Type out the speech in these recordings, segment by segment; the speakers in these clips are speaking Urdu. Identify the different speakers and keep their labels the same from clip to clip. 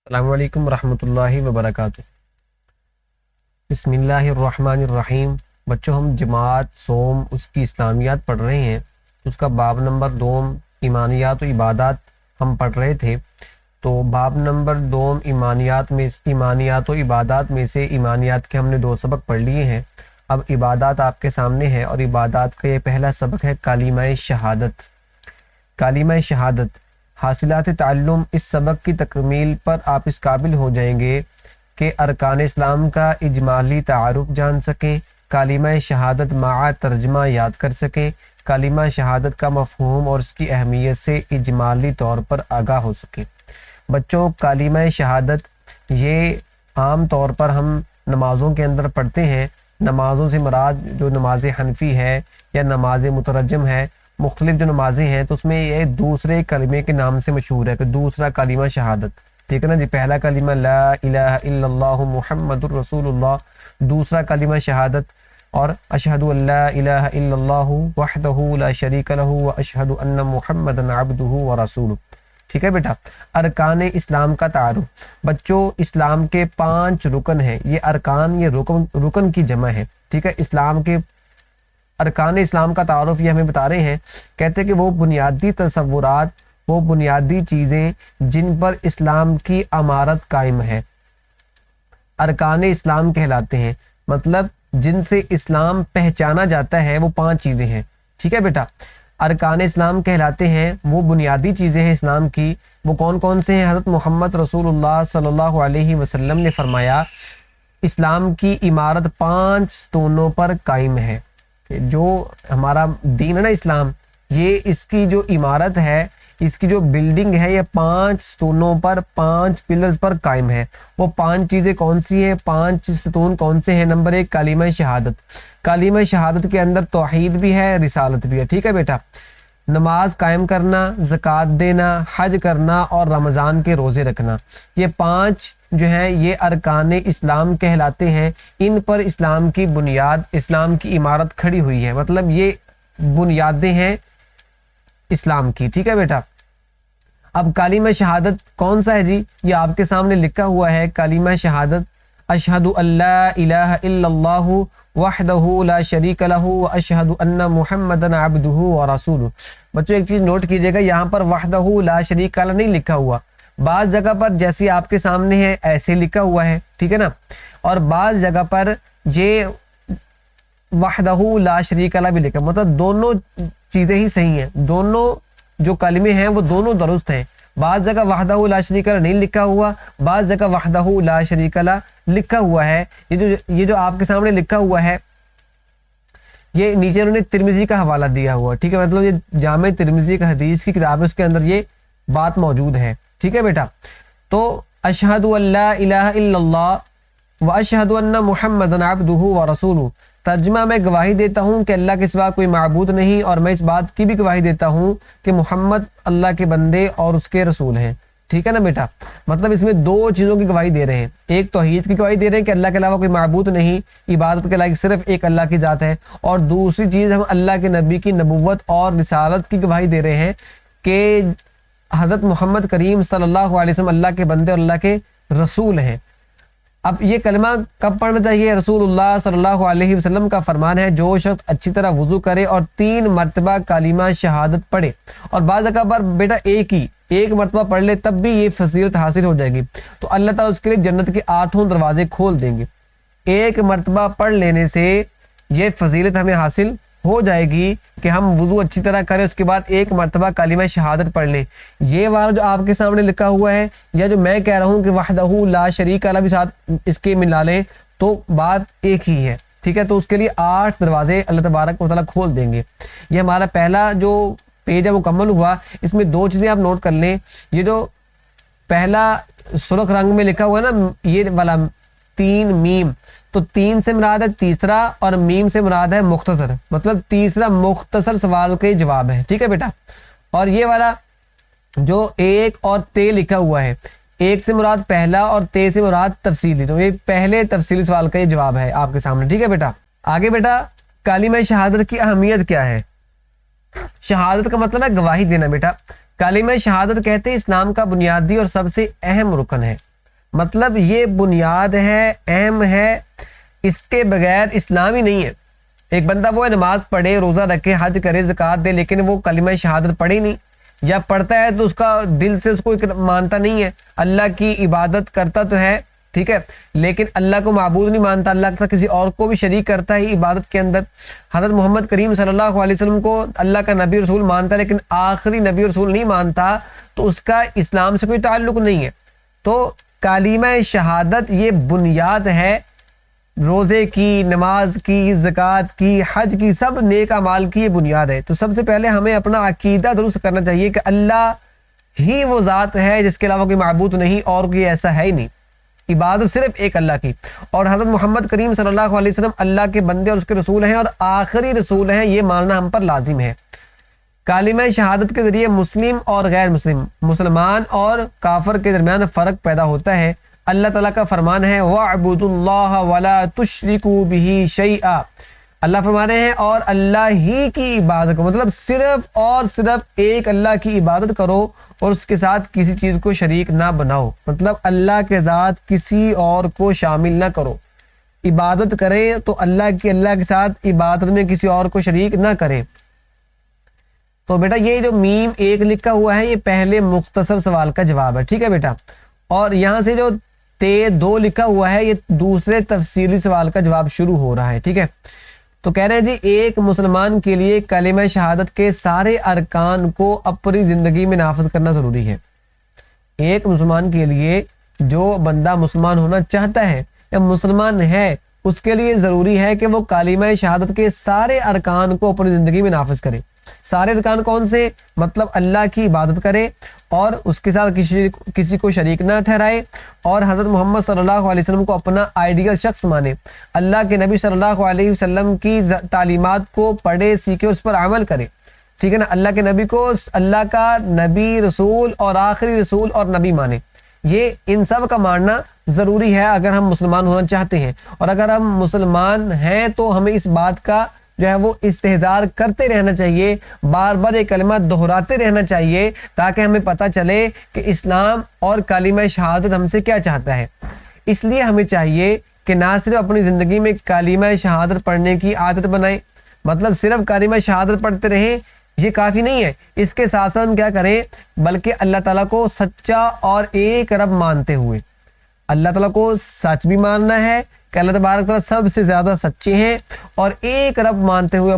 Speaker 1: السلام علیکم ورحمۃ اللہ وبرکاتہ۔ بسم اللہ الرحمن الرحیم۔ بچوں، ہم جماعت سوم اس کی اسلامیات پڑھ رہے ہیں۔ اس کا باب نمبر 2 ایمانیات و عبادات ہم پڑھ رہے تھے۔ تو باب نمبر 2 ایمانیات و عبادات میں سے ایمانیات کے ہم نے 2 سبق پڑھ لیے ہیں۔ اب عبادات آپ کے سامنے ہے، اور عبادات کا یہ پہلا سبق ہے کلمہ شہادت۔ کلمہ شہادت حاصلات تعلم۔ اس سبق کی تکمیل پر آپ اس قابل ہو جائیں گے کہ ارکان اسلام کا اجمالی تعارف جان سکیں، کلمہ شہادت مع ترجمہ یاد کر سکیں، کلمہ شہادت کا مفہوم اور اس کی اہمیت سے اجمالی طور پر آگاہ ہو سکیں۔ بچوں، کلمہ شہادت یہ عام طور پر ہم نمازوں کے اندر پڑھتے ہیں۔ نمازوں سے مراد جو نماز حنفی ہے یا نماز مترجم ہے، مختلف جو نمازیں ہیں، تو اس میں یہ دوسرے کلمے کے نام سے مشہور ہے کہ دوسرا کلمہ شہادت، ٹھیک ہے نا جی۔ پہلا کلمہ لا الہ الا اللہ محمد الرسول اللہ، دوسرا کلمہ شہادت اور اشہد ان لا الہ الا اللہ وحدہ لا شریک لہ واشہد ان محمدا عبدہ ورسولہ، ٹھیک ہے بیٹا۔ ارکان اسلام کا تعارف۔ بچوں، اسلام کے 5 رکن ہیں۔ یہ ارکان، یہ رکن کی جمع ہے، ٹھیک ہے۔ اسلام کے ارکان اسلام کا تعارف یہ ہمیں بتا رہے ہیں، کہتے ہیں کہ وہ بنیادی تصورات، وہ بنیادی چیزیں جن پر اسلام کی عمارت قائم ہے، ارکان اسلام کہلاتے ہیں۔ مطلب جن سے اسلام پہچانا جاتا ہے وہ 5 چیزیں ہیں، ٹھیک ہے بیٹا۔ ارکان اسلام کہلاتے ہیں، وہ بنیادی چیزیں ہیں اسلام کی۔ وہ کون کون سے ہیں؟ حضرت محمد رسول اللہ صلی اللہ علیہ وسلم نے فرمایا اسلام کی عمارت 5 ستونوں پر قائم ہے۔ جو ہمارا دین ہے نا اسلام، یہ اس کی جو عمارت ہے، اس کی جو بلڈنگ ہے، یہ 5 ستونوں پر، 5 پلرز پر قائم ہے۔ وہ 5 چیزیں کون سی ہیں؟ 5 ستون کون سے ہیں؟ نمبر 1 کلمہ شہادت۔ کلمہ شہادت کے اندر توحید بھی ہے، رسالت بھی ہے، ٹھیک ہے بیٹا۔ نماز قائم کرنا، زکوٰۃ دینا، حج کرنا اور رمضان کے روزے رکھنا، یہ 5 جو ہیں یہ ارکان اسلام کہلاتے ہیں۔ ان پر اسلام کی بنیاد، اسلام کی عمارت کھڑی ہوئی ہے، مطلب یہ بنیادیں ہیں اسلام کی، ٹھیک ہے بیٹا۔ اب کلمہ شہادت کون سا ہے جی؟ یہ آپ کے سامنے لکھا ہوا ہے کلمہ شہادت، اشہد ان لا الہ الا اللہ وحدہ لا شریک لہ واشہد ان محمدا عبدہ ورسولہ۔ بچوں ایک چیز نوٹ کیجئے گا، یہاں پر وحدہ لا شریک لہ نہیں لکھا ہوا، بعض جگہ پر جیسے آپ کے سامنے ہے ایسے لکھا ہوا ہے، ٹھیک ہے نا، اور بعض جگہ پر یہ وحدہ لا شریک لہ بھی لکھا، مطلب دونوں چیزیں ہی صحیح ہیں، دونوں جو کلمے ہیں وہ دونوں درست ہیں۔ بعض جگہ وحدہ لا شریک لہ نہیں لکھا ہوا، بعض جگہ وحدہ لا شریک لہ لکھا ہوا ہے۔ یہ جو آپ کے سامنے لکھا ہوا ہے، یہ نیچے انہوں نے ترمذی کا حوالہ دیا ہوا، ٹھیک ہے، مطلب یہ جامع ترمذی کا حدیث کی کتاب ہے، اس کے اندر یہ بات موجود ہے، ٹھیک ہے بیٹا۔ تو اشہد ان لا الہ الا اللہ واشہد ان محمدا عبدہ ورسولہ، ترجمہ میں گواہی دیتا ہوں کہ اللہ کے سوا کوئی معبود نہیں، اور میں اس بات کی بھی گواہی دیتا ہوں کہ محمد اللہ کے بندے اور اس کے رسول ہیں، ٹھیک ہے نا بیٹا۔ مطلب اس میں 2 چیزوں کی گواہی دے رہے ہیں، ایک توحید کی گواہی دے رہے ہیں کہ اللہ کے علاوہ کوئی معبود نہیں، عبادت کے لائق صرف ایک اللہ کی ذات ہے، اور دوسری چیز ہم اللہ کے نبی کی نبوت اور رسالت کی گواہی دے رہے ہیں کہ حضرت محمد کریم صلی اللہ علیہ وسلم اللہ کے بندے اور اللہ کے رسول ہیں۔ اب یہ کلمہ کب پڑھنا چاہیے؟ رسول اللہ صلی اللہ علیہ وسلم کا فرمان ہے جو شخص اچھی طرح وضو کرے اور 3 مرتبہ کلمہ شہادت پڑھے، اور بعض جگہ پر بیٹا ایک مرتبہ پڑھ لے تب بھی یہ فضیلت حاصل ہو جائے گی، تو اللہ تعالیٰ اس کے لیے جنت کے 8 دروازے کھول دیں گے۔ 1 مرتبہ پڑھ لینے سے یہ فضیلت ہمیں حاصل ہو جائے گی کہ ہم وضو اچھی طرح کریں، اس کے بعد 1 مرتبہ کلمہ شہادت پڑھ لیں۔ یہ والا جو آپ کے سامنے لکھا ہوا ہے، یا جو میں کہہ رہا ہوں کہ وحدہ لا شریک لہ بھی ساتھ اس کے ملا لیں، تو بات ایک ہی ہے، ٹھیک ہے۔ تو اس کے لیے 8 دروازے اللہ تبارک و تعالیٰ کھول دیں گے۔ یہ ہمارا پہلا جو پیج ہے مکمل ہوا۔ اس میں 2 چیزیں آپ نوٹ کر لیں، یہ جو پہلا سرخ رنگ میں لکھا ہوا ہے نا، یہ والا 3 میم، تو 3 سے مراد ہے تیسرا، اور میم سے مراد ہے مختصر، مطلب تیسرا مختصر سوال کے جواب ہے، ٹھیک ہے بیٹا۔ اور یہ والا جو 1 اور تے لکھا ہوا ہے، 1 سے مراد پہلا اور تے سے مراد تفصیلی، تو یہ پہلے تفصیلی سوال کا یہ جواب ہے آپ کے سامنے، ٹھیک ہے بیٹا۔ آگے بیٹا کلمہ شہادت کی اہمیت کیا ہے؟ شہادت کا مطلب ہے گواہی دینا بیٹا۔ کلمہ شہادت کہتے ہیں اسلام کا بنیادی اور سب سے اہم رکن ہے، مطلب یہ بنیاد ہے، اہم ہے، اس کے بغیر اسلام ہی نہیں ہے۔ ایک بندہ وہ ہے نماز پڑھے، روزہ رکھے، حج کرے، زکوٰۃ دے، لیکن وہ کلمہ شہادت پڑھے نہیں، یا پڑھتا ہے تو اس کا دل سے اس کو مانتا نہیں ہے، اللہ کی عبادت کرتا تو ہے، ٹھیک ہے، لیکن اللہ کو معبود نہیں مانتا، اللہ کے ساتھ کسی اور کو بھی شریک کرتا ہے عبادت کے اندر۔ حضرت محمد کریم صلی اللہ علیہ وسلم کو اللہ کا نبی رسول مانتا لیکن آخری نبی رسول نہیں مانتا، تو اس کا اسلام سے کوئی تعلق نہیں ہے۔ تو کلمہ شہادت یہ بنیاد ہے روزے کی، نماز کی، زکوٰۃ کی، حج کی، سب نیک اعمال کی یہ بنیاد ہے۔ تو سب سے پہلے ہمیں اپنا عقیدہ درست کرنا چاہیے کہ اللہ ہی وہ ذات ہے جس کے علاوہ کوئی معبود نہیں، اور کوئی ایسا ہے ہی نہیں، عبادت صرف ایک اللہ کی، اور حضرت محمد کریم صلی اللہ علیہ وسلم اللہ کے بندے اور اس کے رسول ہیں اور آخری رسول ہیں، یہ ماننا ہم پر لازم ہے۔ کلمہ شہادت کے ذریعے مسلم اور غیر مسلم، مسلمان اور کافر کے درمیان فرق پیدا ہوتا ہے۔ اللہ تعالیٰ کا فرمان ہے وَاعْبُدُوا اللَّهَ وَلَا تُشْرِكُوا بِهِ شَيْئًا، اللہ فرما رہے ہیں اور اللہ ہی کی عبادت کرو، مطلب صرف اور صرف ایک اللہ کی عبادت کرو اور اس کے ساتھ کسی چیز کو شریک نہ بناؤ، مطلب اللہ کے ساتھ کسی اور کو شامل نہ کرو، عبادت کریں تو اللہ کے ساتھ عبادت میں کسی اور کو شریک نہ کریں۔ تو بیٹا یہ جو میم ایک لکھا ہوا ہے یہ پہلے مختصر سوال کا جواب ہے، ٹھیک ہے بیٹا، اور یہاں سے جو تے 2 لکھا ہوا ہے یہ دوسرے تفصیلی سوال کا جواب شروع ہو رہا ہے، ٹھیک ہے۔ تو کہہ رہے ہیں جی ایک مسلمان کے لیے کلمہ شہادت کے سارے ارکان کو اپنی زندگی میں نافذ کرنا ضروری ہے۔ ایک مسلمان کے لیے، جو بندہ مسلمان ہونا چاہتا ہے یا مسلمان ہے، اس کے لیے ضروری ہے کہ وہ کلمہ شہادت کے سارے ارکان کو اپنی زندگی میں نافذ کرے۔ سارے ارکان کون سے؟ مطلب اللہ کی عبادت کرے اور اس کے ساتھ کسی کو شریک نہ ٹھہرائے، اور حضرت محمد صلی اللہ علیہ وسلم کو اپنا آئیڈیل شخص مانے، اللہ کے نبی صلی اللہ علیہ وسلم کی تعلیمات کو پڑھے، سیکھے، اس پر عمل کرے، ٹھیک ہے نا، اللہ کے نبی کو اللہ کا نبی، رسول اور آخری رسول اور نبی مانے۔ یہ ان سب کا ماننا ضروری ہے اگر ہم مسلمان ہونا چاہتے ہیں، اور اگر ہم مسلمان ہیں تو ہمیں اس بات کا جو ہے وہ استحضار کرتے رہنا چاہیے، بار بار یہ کلمہ دہراتے رہنا چاہیے تاکہ ہمیں پتہ چلے کہ اسلام اور کلمہ شہادت ہم سے کیا چاہتا ہے۔ اس لیے ہمیں چاہیے کہ نہ صرف اپنی زندگی میں کلمہ شہادت پڑھنے کی عادت بنائیں، مطلب صرف کلمہ شہادت پڑھتے رہیں یہ کافی نہیں ہے، اس کے ساتھ ساتھ ہم کیا کریں، بلکہ اللہ تعالیٰ کو سچا اور ایک رب مانتے ہوئے، اللہ تعالیٰ کو سچ بھی ماننا ہے کہ اللہ تبارک تعالیٰ سب سے زیادہ سچے ہیں، اور ایک رب مانتے ہوئے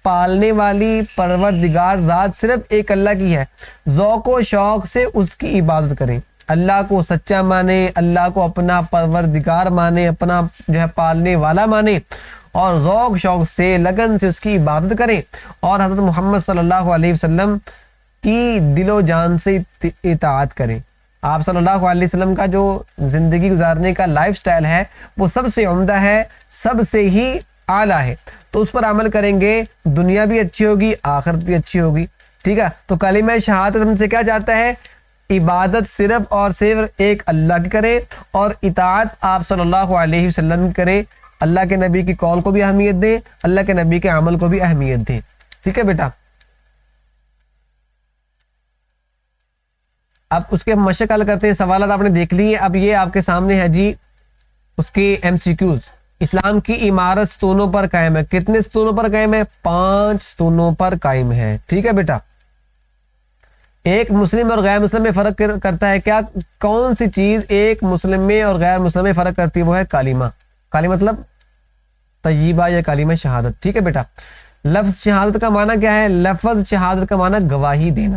Speaker 1: پالنے والی پروردگار ذات صرف ایک اللہ کی ہے، ذوق و شوق سے اس کی عبادت کریں، اللہ کو سچا مانے، اللہ کو اپنا پروردگار مانے، اپنا جو ہے پالنے والا مانے، اور ذوق شوق سے لگن سے اس کی عبادت کریں، اور حضرت محمد صلی اللہ علیہ وسلم کی دل و جان سے اطاعت کریں۔ آپ صلی اللہ علیہ وسلم کا جو زندگی گزارنے کا لائف سٹائل ہے وہ سب سے عمدہ ہے، سب سے ہی اعلیٰ ہے، تو اس پر عمل کریں گے، دنیا بھی اچھی ہوگی، آخرت بھی اچھی ہوگی، ٹھیک ہے۔ تو کلمہ شہادت ہم سے کیا چاہتا ہے؟ عبادت صرف اور صرف ایک اللہ کی کرے، اور اطاعت آپ صلی اللہ علیہ وسلم کی کرے، اللہ کے نبی کی قول کو بھی اہمیت دیں، اللہ کے نبی کے عمل کو بھی اہمیت دیں، ٹھیک ہے بیٹا۔ اب اس کے مشق حل کرتے ہیں، سوالات آپ نے دیکھ لیے، اب یہ آپ کے سامنے ہے جی اس کے MCQs۔ اسلام کی عمارت ستونوں پر قائم ہے، کتنے ستونوں پر قائم ہے؟ 5 ستونوں پر قائم ہے، ٹھیک ہے بیٹا۔ ایک مسلم اور غیر مسلم میں فرق کرتا ہے کیا؟ کون سی چیز ایک مسلم میں اور غیر مسلم میں فرق کرتی ہے؟ وہ ہے کلمہ۔ کلمہ مطلب طیبہ یا کلمہ شہادت، ٹھیک ہے بیٹا۔ لفظ شہادت کا معنی کیا ہے؟ لفظ شہادت کا معنی گواہی دینا،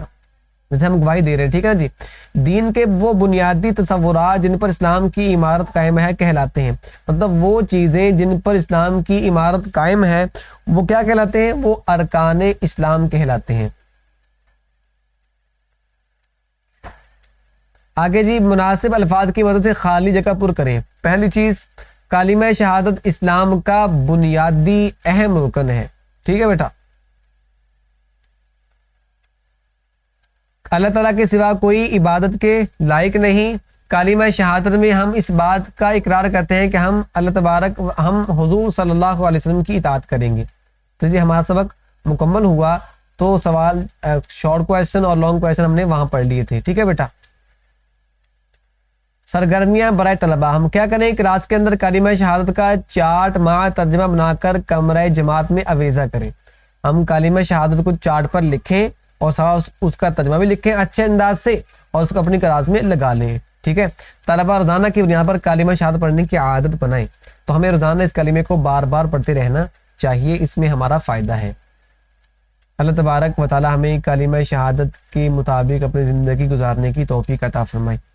Speaker 1: جیسے ہم گواہی دے رہے ہیں، ٹھیک ہے جی۔ دین کے وہ بنیادی تصورات جن پر اسلام کی عمارت قائم ہے کہلاتے ہیں، مطلب وہ چیزیں جن پر اسلام کی عمارت قائم ہے وہ کیا کہلاتے ہیں؟ وہ ارکان اسلام کہلاتے ہیں۔ آگے جی مناسب الفاظ کی مدد سے خالی جگہ پر کریں۔ پہلی چیز، کلمہ شہادت اسلام کا بنیادی اہم رکن ہے، ٹھیک ہے بیٹا۔ اللہ تعالیٰ کے سوا کوئی عبادت کے لائق نہیں۔ کلمہ شہادت میں ہم اس بات کا اقرار کرتے ہیں کہ ہم ہم حضور صلی اللہ علیہ وسلم کی اطاعت کریں گے۔ تو جی ہمارا سبق مکمل ہوا، تو سوال شارٹ کویسچن اور لانگ کویسچن ہم نے وہاں پڑھ لیے تھے، ٹھیک ہے بیٹا۔ سرگرمیاں برائے طلبہ، ہم کیا کریں؟ کلاس کے اندر کلمہ شہادت کا چارٹ مع ترجمہ بنا کر کمرہ جماعت میں اویزہ کریں۔ ہم کلمہ شہادت کو چارٹ پر لکھیں اور ساتھ اس کا ترجمہ بھی لکھیں اچھے انداز سے اور اس کو اپنی کلاس میں لگا لیں، ٹھیک ہے؟ طلبہ روزانہ کی بنیاد پر کلمہ شہادت پڑھنے کی عادت بنائیں، تو ہمیں روزانہ اس کلمے کو بار بار پڑھتے رہنا چاہیے، اس میں ہمارا فائدہ ہے۔ اللہ تبارک و تعالی ہمیں کلمہ شہادت کے مطابق اپنی زندگی گزارنے کی توفیق عطا فرمائے۔